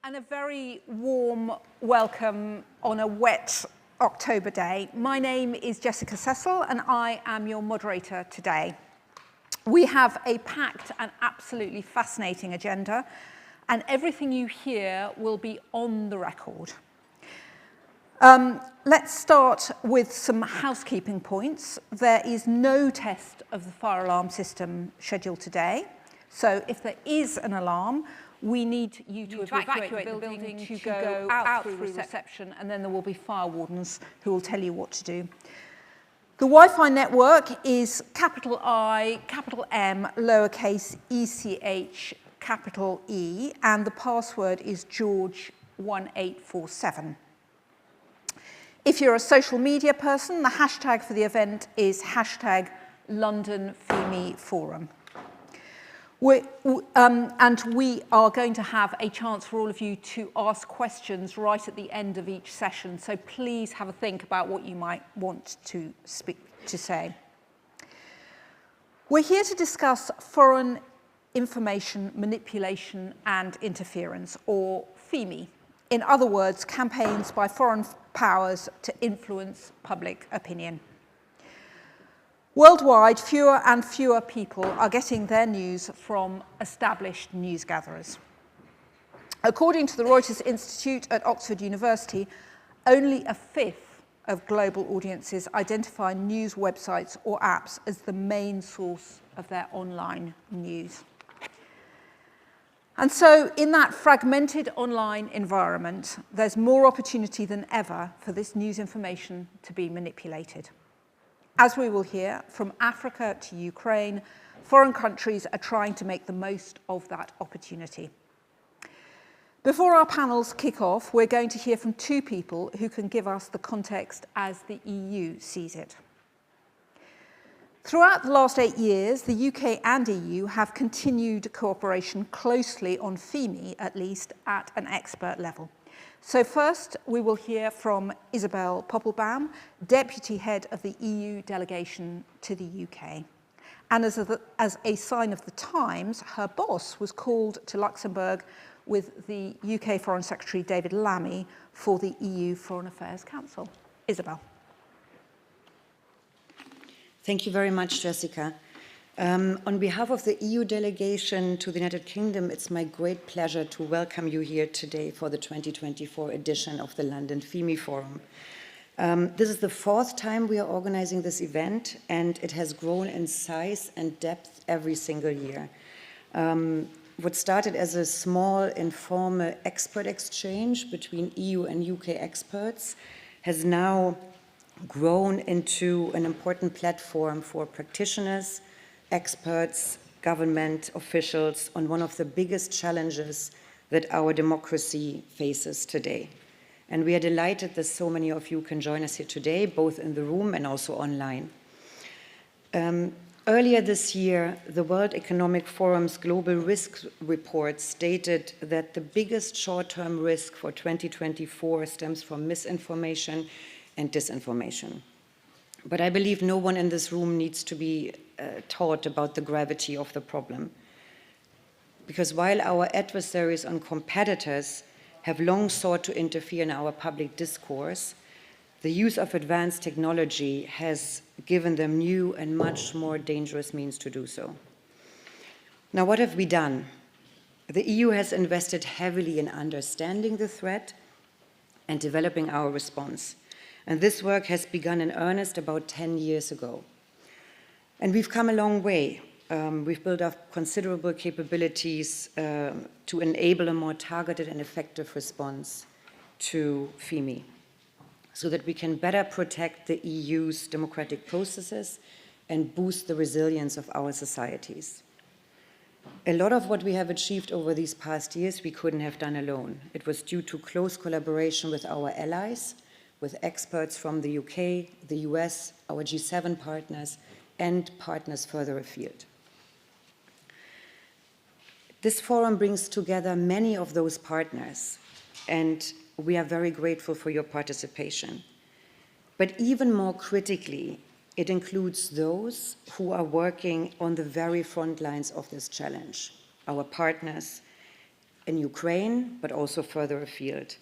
And a very warm welcome on a wet October day. My name is Jessica Cecil and I am your moderator today. We have a packed and absolutely fascinating agenda, and everything you hear will be on the record. Let's start with some housekeeping points. There is no test of the fire alarm system scheduled today. So if there is an alarm, we need you to evacuate the building to go out through reception, and then there will be fire wardens who will tell you what to do. The Wi-Fi network is capital I, capital M, lowercase ECH, capital E, and the password is George1847. If you're a social media person, the hashtag for the event is hashtag London FIMI Forum. And we are going to have a chance for all of you to ask questions right at the end of each session. So please have a think about what you might want to say. We're here to discuss foreign information manipulation and interference, or FIMI. In other words, campaigns by foreign powers to influence public opinion. Worldwide, fewer and fewer people are getting their news from established news gatherers. According to the Reuters Institute at Oxford University, only a fifth of global audiences identify news websites or apps as the main source of their online news. And so in that fragmented online environment, there's more opportunity than ever for this news information to be manipulated. As we will hear, from Africa to Ukraine, foreign countries are trying to make the most of that opportunity. Before our panels kick off, we're going to hear from two people who can give us the context as the EU sees it. Throughout the last 8 years, the UK and EU have continued cooperation closely on FIMI, at least at an expert level. So first, we will hear from Isabell Poppelbaum, Deputy Head of the EU delegation to the UK. And as a sign of the times, her boss was called to Luxembourg with the UK Foreign Secretary David Lammy for the EU Foreign Affairs Council. Isabell. Thank you very much, Jessica. On behalf of the EU delegation to the United Kingdom, it's my great pleasure to welcome you here today for the 2024 edition of the London FIMI Forum. This is the fourth time we are organizing this event, and it has grown in size and depth every single year. What started as a small, informal expert exchange between EU and UK experts has now grown into an important platform for practitioners, experts, government officials on one of the biggest challenges that our democracy faces today. And we are delighted that so many of you can join us here today, both in the room and also online. Earlier this year, the World Economic Forum's Global Risk Report stated that the biggest short-term risk for 2024 stems from misinformation and disinformation. But I believe no one in this room needs to be taught about the gravity of the problem. Because while our adversaries and competitors have long sought to interfere in our public discourse, the use of advanced technology has given them new and much more dangerous means to do so. Now, what have we done? The EU has invested heavily in understanding the threat and developing our response. And this work has begun in earnest about 10 years ago. And we've come a long way. We've built up considerable capabilities to enable a more targeted and effective response to FIMI, so that we can better protect the EU's democratic processes and boost the resilience of our societies. A lot of what we have achieved over these past years we couldn't have done alone. It was due to close collaboration with our allies, with experts from the UK, the US, our G7 partners, and partners further afield. This forum brings together many of those partners, and we are very grateful for your participation. But even more critically, it includes those who are working on the very front lines of this challenge, our partners in Ukraine, but also further afield.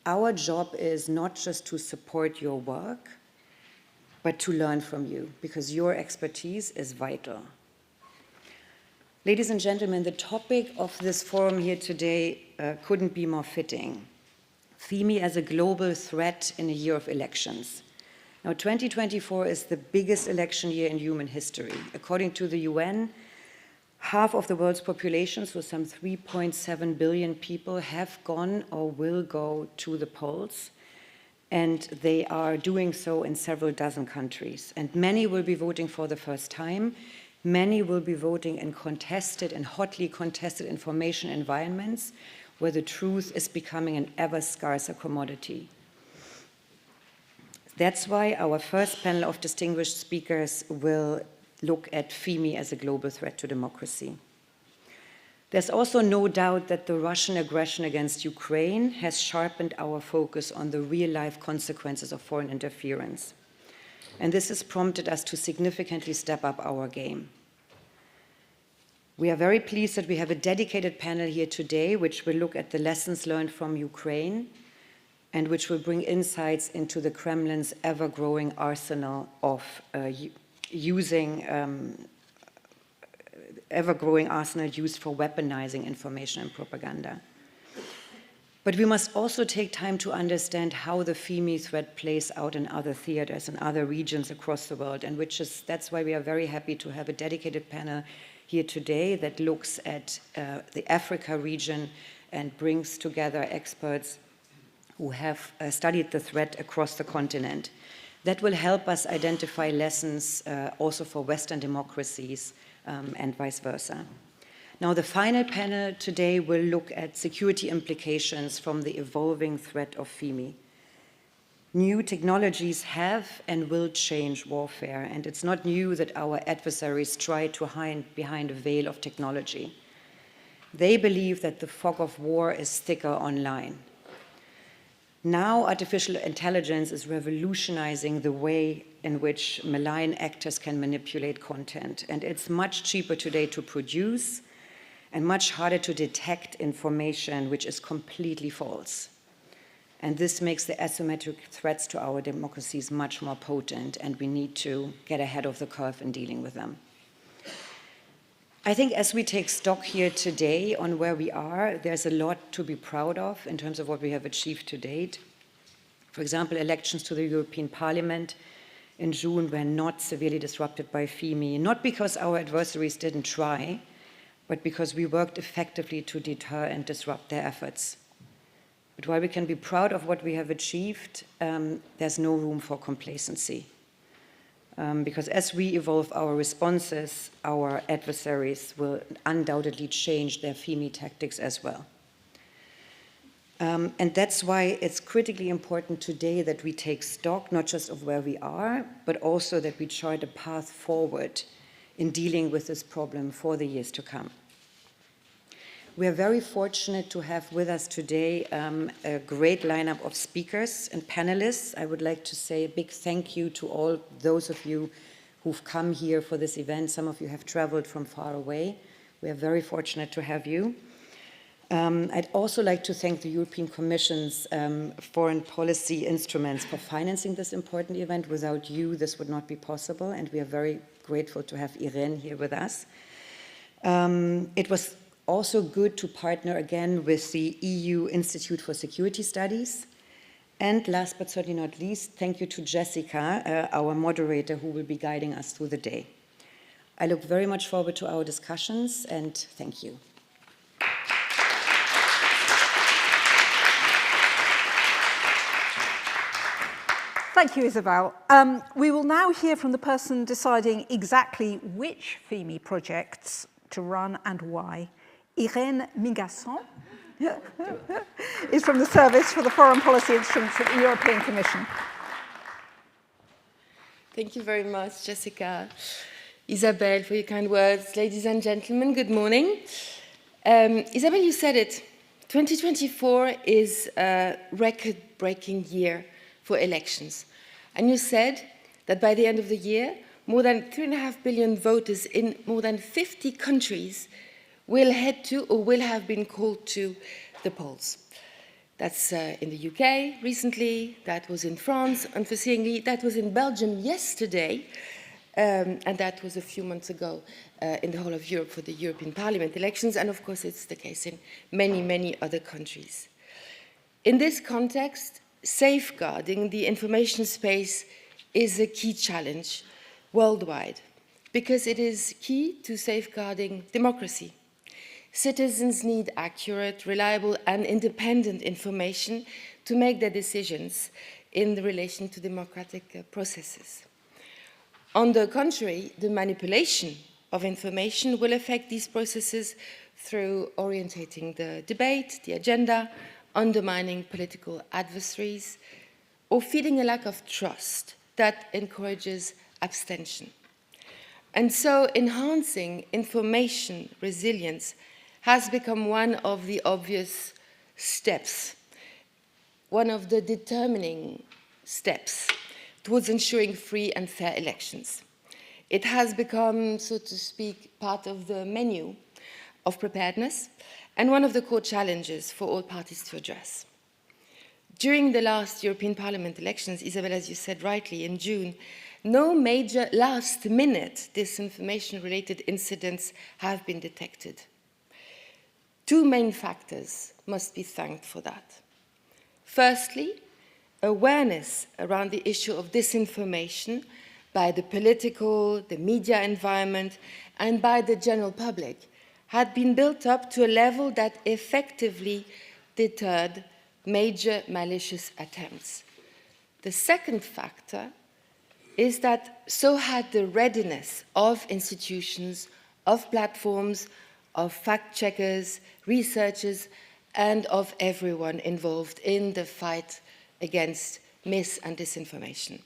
Our job is not just to support your work, but to learn from you, because your expertise is vital. Ladies and gentlemen, the topic of this forum here today couldn't be more fitting. FIMI as a global threat in a year of elections. Now, 2024 is the biggest election year in human history. According to the UN, half of the world's population, so some 3.7 billion people, have gone or will go to the polls, and they are doing so in several dozen countries. And many will be voting for the first time. Many will be voting in contested and hotly contested information environments where the truth is becoming an ever scarcer commodity. That's why our first panel of distinguished speakers will look at FIMI as a global threat to democracy. There's also no doubt that the Russian aggression against Ukraine has sharpened our focus on the real-life consequences of foreign interference. And this has prompted us to significantly step up our game. We are very pleased that we have a dedicated panel here today, which will look at the lessons learned from Ukraine and which will bring insights into the Kremlin's ever-growing arsenal of ever-growing arsenal used for weaponizing information and propaganda. But we must also take time to understand how the FIMI threat plays out in other theaters and other regions across the world, and that's why we are very happy to have a dedicated panel here today that looks at the Africa region and brings together experts who have studied the threat across the continent. That will help us identify lessons also for Western democracies and vice versa. Now, the final panel today will look at security implications from the evolving threat of FIMI. New technologies have and will change warfare, and it's not new that our adversaries try to hide behind a veil of technology. They believe that the fog of war is thicker online. Now, artificial intelligence is revolutionizing the way in which malign actors can manipulate content, and it's much cheaper today to produce and much harder to detect information which is completely false. And this makes the asymmetric threats to our democracies much more potent, and we need to get ahead of the curve in dealing with them. I think as we take stock here today on where we are, there's a lot to be proud of in terms of what we have achieved to date. For example, elections to the European Parliament in June were not severely disrupted by FIMI, not because our adversaries didn't try, but because we worked effectively to deter and disrupt their efforts. But while we can be proud of what we have achieved, there's no room for complacency. Because as we evolve our responses, our adversaries will undoubtedly change their FIMI tactics as well. And that's why it's critically important today that we take stock not just of where we are, but also that we chart a path forward in dealing with this problem for the years to come. We are very fortunate to have with us today a great lineup of speakers and panelists. I would like to say a big thank you to all those of you who've come here for this event. Some of you have traveled from far away. We are very fortunate to have you. I'd also like to thank the European Commission's foreign policy instruments for financing this important event. Without you, this would not be possible, and we are very grateful to have Irène here with us. It was also good to partner again with the EU Institute for Security Studies. And last but certainly not least, thank you to Jessica, our moderator, who will be guiding us through the day. I look very much forward to our discussions, and thank you. Thank you, Isabell. We will now hear from the person deciding exactly which FIMI projects to run and why. Irène Mingasson is from the Service for the Foreign Policy Instruments at the European Commission. Thank you very much, Jessica. Isabel, for your kind words. Ladies and gentlemen, good morning. Isabel, you said it. 2024 is a record-breaking year for elections. And you said that by the end of the year, more than 3.5 billion voters in more than 50 countries will head to or will have been called to the polls. That's in the UK recently, that was in France unforeseeingly, that was in Belgium yesterday, and that was a few months ago in the whole of Europe for the European Parliament elections, and of course it's the case in many, many other countries. In this context, safeguarding the information space is a key challenge worldwide, because it is key to safeguarding democracy. Citizens need accurate, reliable, and independent information to make their decisions in relation to democratic processes. On the contrary, the manipulation of information will affect these processes through orientating the debate, the agenda, undermining political adversaries, or feeding a lack of trust that encourages abstention. And so enhancing information resilience has become one of the obvious steps, one of the determining steps towards ensuring free and fair elections. It has become, so to speak, part of the menu of preparedness and one of the core challenges for all parties to address. During the last European Parliament elections, Isabell, as you said rightly, in June, no major last-minute disinformation-related incidents have been detected. Two main factors must be thanked for that. Firstly, awareness around the issue of disinformation by the political, the media environment, and by the general public had been built up to a level that effectively deterred major malicious attempts. The second factor is that so had the readiness of institutions, of platforms, of fact-checkers, researchers, and of everyone involved in the fight against mis- and disinformation.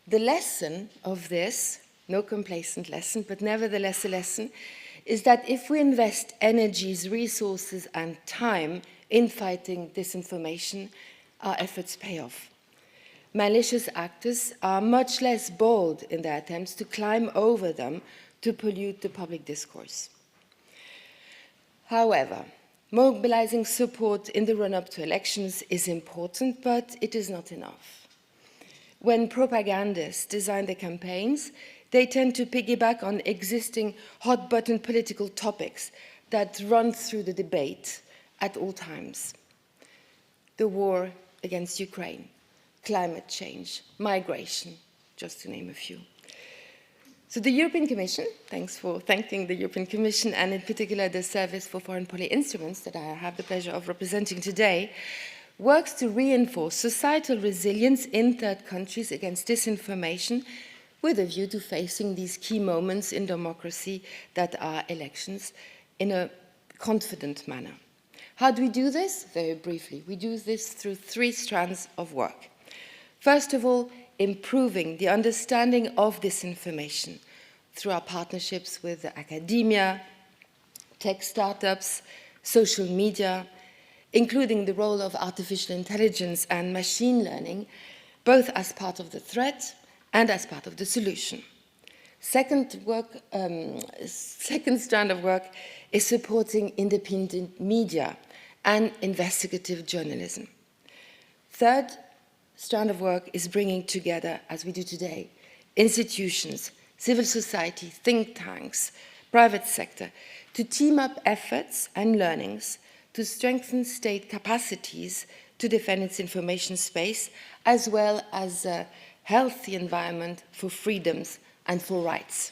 The lesson of this, no complacent lesson, but nevertheless a lesson, is that if we invest energies, resources, and time in fighting disinformation, our efforts pay off. Malicious actors are much less bold in their attempts to climb over them to pollute the public discourse. However, mobilizing support in the run-up to elections is important, but it is not enough. When propagandists design their campaigns, they tend to piggyback on existing hot-button political topics that run through the debate at all times. The war against Ukraine, climate change, migration, just to name a few. So the European Commission, thanks for thanking the European Commission and in particular the Service for Foreign Policy Instruments that I have the pleasure of representing today, works to reinforce societal resilience in third countries against disinformation with a view to facing these key moments in democracy that are elections in a confident manner. How do we do this? Very briefly, we do this through three strands of work. First of all, improving the understanding of disinformation through our partnerships with academia, tech startups, social media, including the role of artificial intelligence and machine learning, both as part of the threat and as part of the solution. Second strand of work is supporting independent media and investigative journalism. Third strand of work is bringing together, as we do today, institutions, civil society, think tanks, private sector, to team up efforts and learnings to strengthen state capacities to defend its information space, as well as a healthy environment for freedoms and for rights.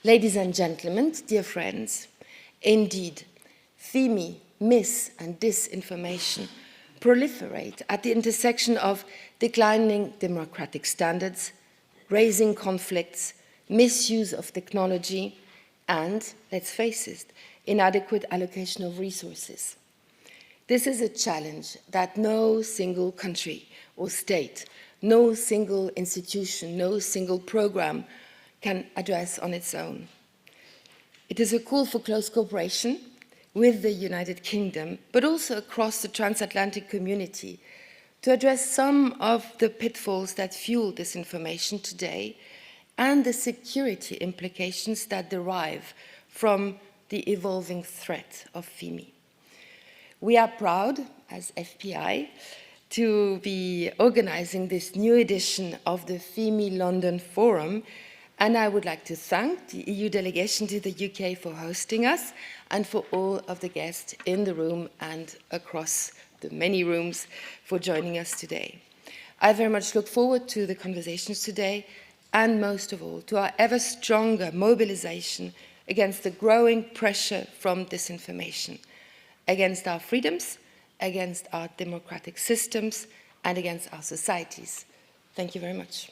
Ladies and gentlemen, dear friends, indeed, FIMI, mis- and disinformation proliferate at the intersection of declining democratic standards, raising conflicts, misuse of technology, and, let's face it, inadequate allocation of resources. This is a challenge that no single country or state, no single institution, no single program can address on its own. It is a call for close cooperation with the United Kingdom, but also across the transatlantic community, to address some of the pitfalls that fuel disinformation today and the security implications that derive from the evolving threat of FIMI. We are proud, as FPI, to be organizing this new edition of the FIMI London Forum, and I would like to thank the EU delegation to the UK for hosting us, and for all of the guests in the room and across the many rooms for joining us today. I very much look forward to the conversations today, and most of all, to our ever stronger mobilization against the growing pressure from disinformation, against our freedoms, against our democratic systems, and against our societies. Thank you very much.